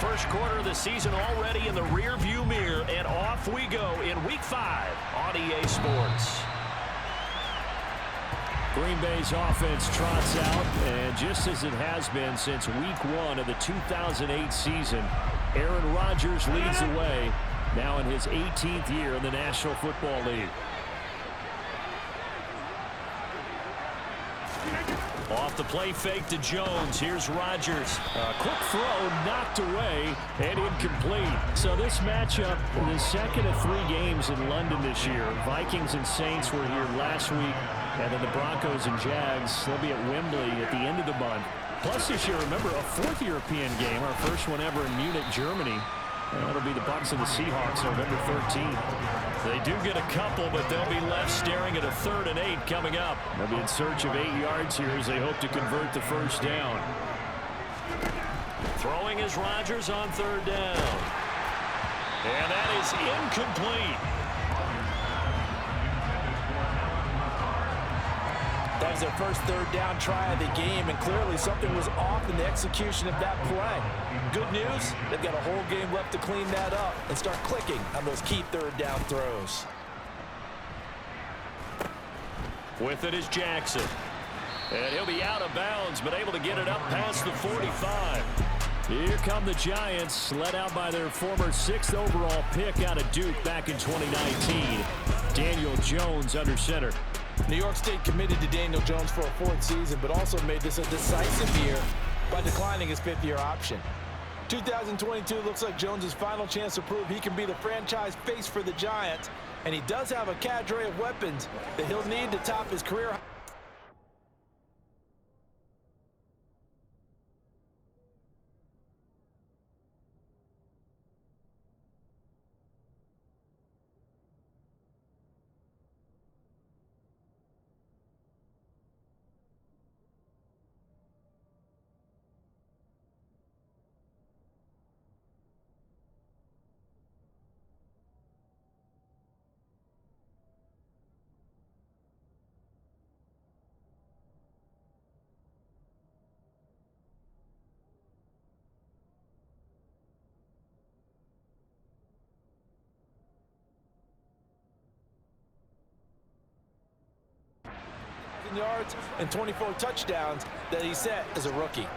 First quarter of the season already in the rear-view mirror, and off we go in Week 5 on EA Sports. Green Bay's offense trots out, and just as it has been since Week 1 of the 2008 season, Aaron Rodgers leads the way, now in his 18th year in the National Football League. Off the play fake to Jones. Here's Rodgers. A quick throw knocked away and incomplete. So this matchup, the second of 3 games in London this year. Vikings and Saints were here last week. And then the Broncos and Jags, they'll be at Wembley at the end of the month. Plus this year, remember, a 4th European game, our first one ever in Munich, Germany. And that'll be the Bucs and the Seahawks November 13th. They do get a couple, but they'll be left staring at a 3rd and 8 coming up. They'll be in search of 8 yards here as they hope to convert the first down. Throwing is Rodgers on 3rd down. And that is incomplete. That was their first 3rd down try of the game, and clearly something was off in the execution of that play. Good news, they've got a whole game left to clean that up and start clicking on those key 3rd down throws. With it is Jackson. And he'll be out of bounds, but able to get it up past the 45. Here come the Giants, led out by their former 6th overall pick out of Duke back in 2019. Daniel Jones under center. New York State committed to Daniel Jones for a 4th season, but also made this a decisive year by declining his 5th-year option. 2022 looks like Jones' final chance to prove he can be the franchise face for the Giants, and he does have a cadre of weapons that he'll need to top his career. Yards and 24 touchdowns that he set as a rookie.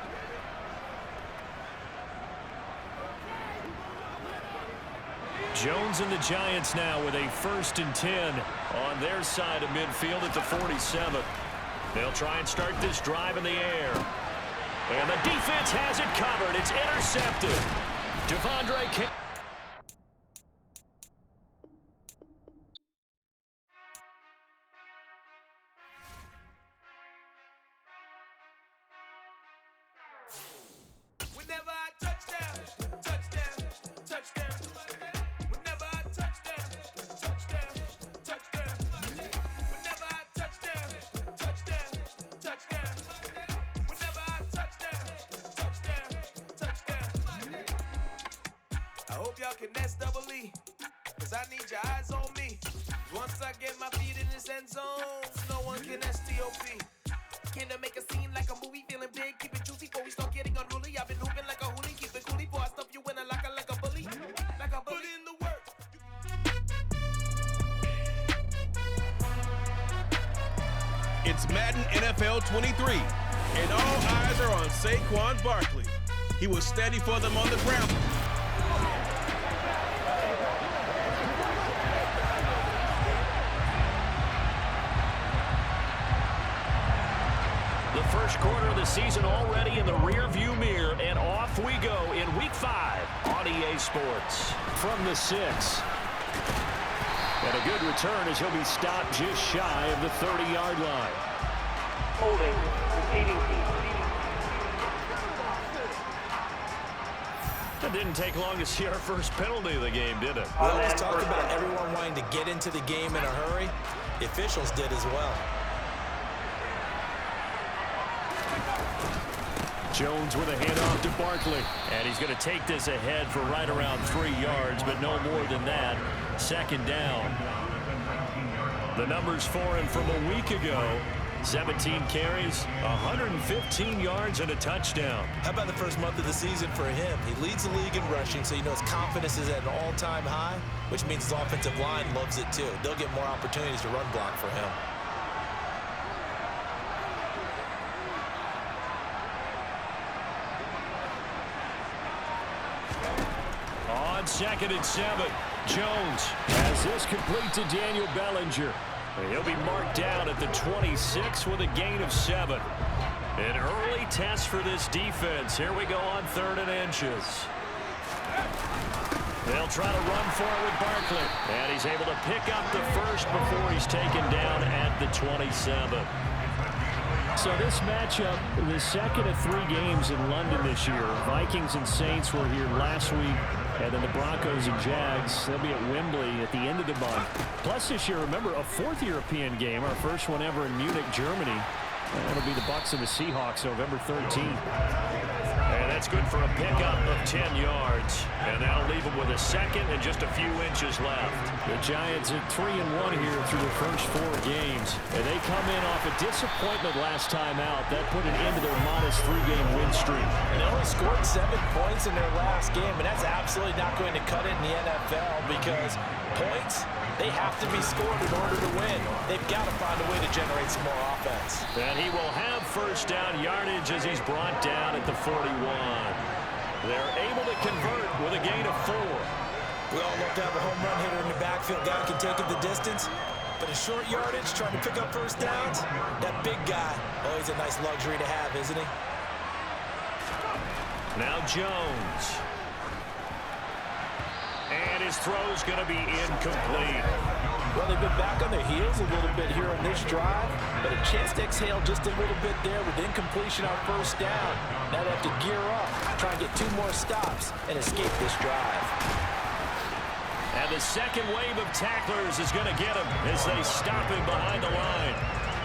Jones and the Giants now with a 1st and 10 on their side of midfield at the 47. They'll try and start this drive in the air. And the defense has it covered. It's intercepted. Devondre King. I hope y'all can S-double-E, cause I need your eyes on me. Once I get my feet in this end zone, no one can S-T-O-P. Can I make a scene like a movie, feeling big, keep it juicy before we start getting unruly. I've been hooping like a hoolie, keep it coolie before I stuff you in a locker like a bully. Like a bully. Put in the work. It's Madden NFL 23, and all eyes are on Saquon Barkley. He was steady for them on the ground. The first quarter of the season already in the rear-view mirror, and off we go in Week 5 on EA Sports. From the 6. And a good return as he'll be stopped just shy of the 30-yard line. Holding. Receiving. It didn't take long to see our first penalty of the game, did it? Well, let's talk about everyone wanting to get into the game in a hurry. The officials did as well. Jones with a handoff to Barkley. And he's going to take this ahead for right around 3 yards, but no more than that. 2nd down. The numbers for him from a week ago. 17 carries, 115 yards, and a touchdown. How about the first month of the season for him? He leads the league in rushing, so you know his confidence is at an all-time high, which means his offensive line loves it too. They'll get more opportunities to run block for him. On 2nd and 7, Jones has this complete to Daniel Bellinger. He'll be marked down at the 26 with a gain of 7. An early test for this defense. Here we go on 3rd and inches. They'll try to run for it with Barkley. And he's able to pick up the first before he's taken down at the 27. So this matchup, the second of 3 games in London this year. Vikings and Saints were here last week. And then the Broncos and Jags, they'll be at Wembley at the end of the month. Plus this year, remember, a 4th European game, our first one ever in Munich, Germany. And it'll be the Bucs and the Seahawks November 13th. And that's good for a pickup of 10 yards. And that'll leave them with a second and just a few inches left. The Giants at 3-1 here through the first 4 games. And they come in off a disappointment last time out. That put an end to their modest 3-game win streak. And they only scored 7 points in their last game, and that's absolutely not going to cut it in the NFL because points, they have to be scored in order to win. They've got to find a way to generate some more offense. And he will have first down yardage as he's brought down at the 41. They're able to convert with a gain of 4. We all love to have a home run hitter in the backfield. Guy can take it the distance. But in short yardage, trying to pick up first downs, that big guy, oh, he's a nice luxury to have, isn't he? Now Jones. And his throw's going to be incomplete. Well, they've been back on their heels a little bit here on this drive, but a chance to exhale just a little bit there with incompletion on first down. Now they have to gear up, try and get 2 more stops, and escape this drive. And the second wave of tacklers is going to get him as they stop him behind the line.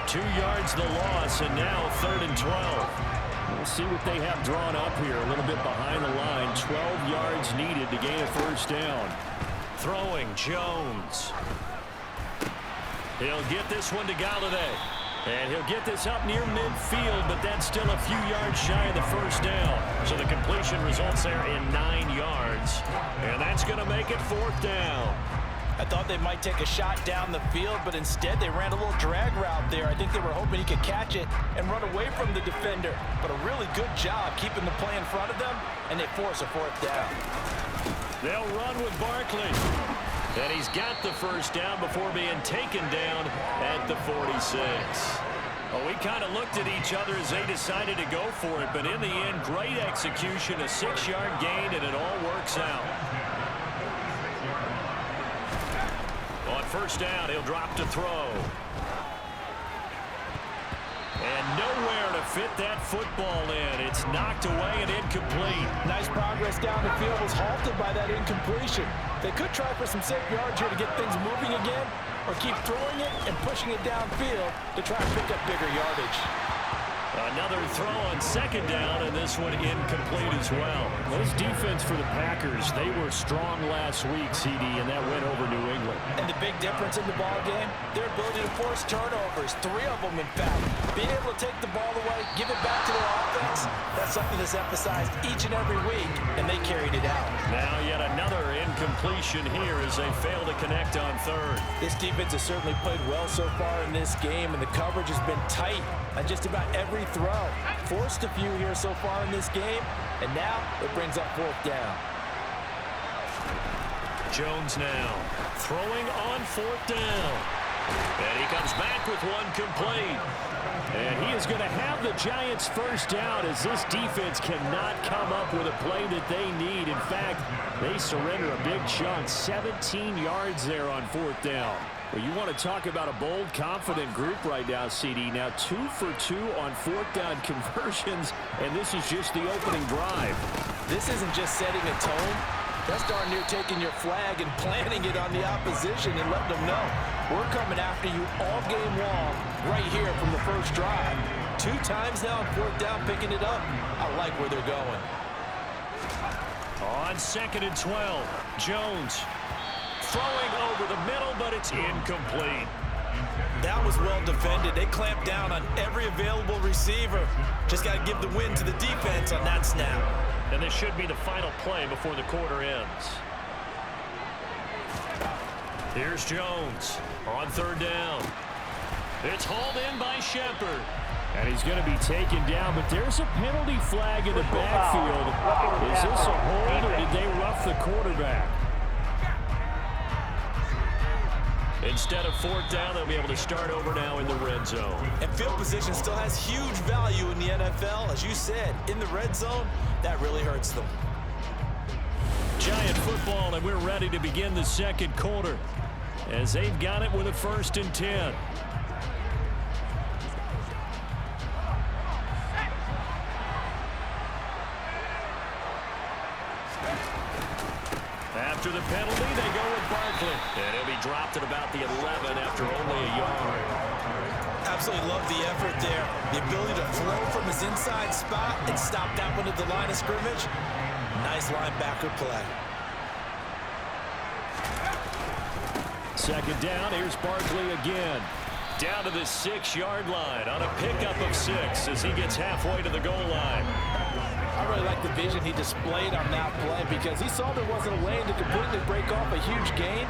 2 yards the loss, and now 3rd and 12. We'll see what they have drawn up here a little bit behind the line. 12 yards needed to gain a first down. Throwing, Jones. He'll get this one to Galladay. And he'll get this up near midfield, but that's still a few yards shy of the first down. So the completion results there in 9 yards. And that's going to make it 4th down. I thought they might take a shot down the field, but instead they ran a little drag route there. I think they were hoping he could catch it and run away from the defender. But a really good job keeping the play in front of them, and they force a 4th down. They'll run with Barkley. And he's got the first down before being taken down at the 46. Well, we kind of looked at each other as they decided to go for it, but in the end, great execution, a 6-yard gain, and it all works out. On first down, he'll drop to throw. And nowhere to fit that football in. It's knocked away and incomplete. Nice progress down the field was halted by that incompletion. They could try for some safe yards here to get things moving again, or keep throwing it and pushing it downfield to try and pick up bigger yardage. Another throw on 2nd down, and this one incomplete as well. This defense for the Packers, they were strong last week, CD, and that went over New England. And the big difference in the ball game, their ability to force turnovers, 3 of them in fact. Being able to take the ball away, give it back to their offense, that's something that's emphasized each and every week, and they carried it out. Now yet another incompletion here as they fail to connect on 3rd. This defense has certainly played well so far in this game, and the coverage has been tight on just about every throw. Forced a few here so far in this game, and now it brings up 4th down. Jones now throwing on 4th down. And he comes back with one complete. And he is going to have the Giants first down as this defense cannot come up with a play that they need. In fact, they surrender a big chunk, 17 yards there on 4th down. Well, you want to talk about a bold, confident group right now, CD. Now 2 for 2 on 4th down conversions, and this is just the opening drive. This isn't just setting a tone. That's darn near taking your flag and planting it on the opposition and letting them know we're coming after you all game long right here from the first drive. 2 times now on 4th down picking it up. I like where they're going. On 2nd and 12, Jones throwing over the middle, but it's incomplete. That was well defended. They clamped down on every available receiver. Just got to give the win to the defense on that snap. And this should be the final play before the quarter ends. Here's Jones on third down. It's hauled in by Shepard. And he's going to be taken down, but there's a penalty flag in the backfield. Is this a hold, or did they rough the quarterback? Instead of fourth down, they'll be able to start over now in the red zone. And field position still has huge value in the NFL. As you said, in the red zone, that really hurts them. Giant football, and we're ready to begin the second quarter as they've got it with a 1st and 10. After the penalty, they go with Barkley. And he'll be dropped at about the 11 after only a yard. Absolutely love the effort there. The ability to throw from his inside spot and stop that one at the line of scrimmage. Nice linebacker play. Second down, here's Barkley again. Down to the 6-yard line on a pickup of 6 as he gets halfway to the goal line. I really like the vision he displayed on that play because he saw there wasn't a lane to completely break off a huge gain.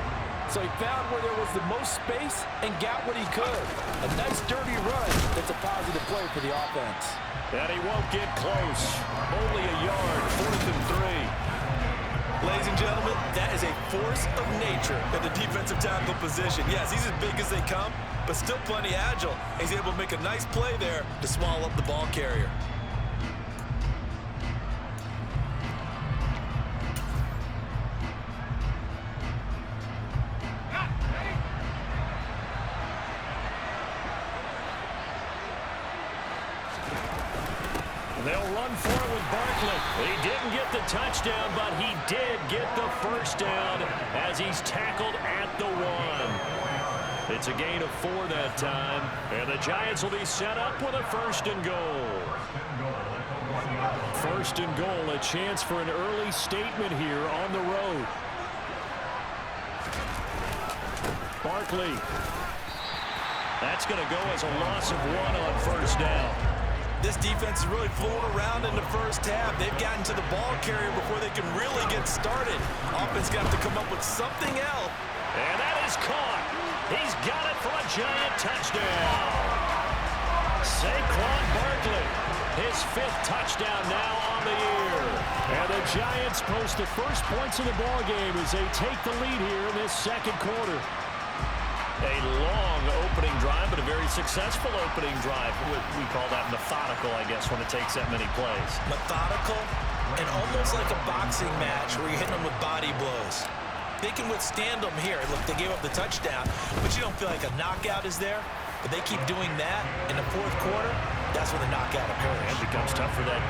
So he found where there was the most space and got what he could. A nice dirty run that's a positive play for the offense. And he won't get close. Only a yard, 4th and 3. Ladies and gentlemen, that is a force of nature at the defensive tackle position. Yes, he's as big as they come, but still plenty agile. He's able to make a nice play there to swallow up the ball carrier. They'll run for it with Barkley. He didn't get the touchdown, but he did get the first down as he's tackled at the 1. It's a gain of 4 that time, and the Giants will be set up with a 1st and goal. 1st and goal, a chance for an early statement here on the road. Barkley. That's going to go as a loss of 1 on 1st down. This defense is really fooling around in the first half. They've gotten to the ball carrier before they can really get started. Offense got to come up with something else. And that is caught. He's got it for a giant touchdown. Saquon Barkley, his 5th touchdown now on the year. And the Giants post the first points of the ball game as they take the lead here in this second quarter. A long opening drive, but a very successful opening drive. We call that methodical, I guess, when it takes that many plays. Methodical and almost like a boxing match where you're hitting them with body blows. They can withstand them here. Look, they gave up the touchdown, but you don't feel like a knockout is there. But they keep doing that in the 4th quarter, that's when the knockout occurs. It becomes tough for that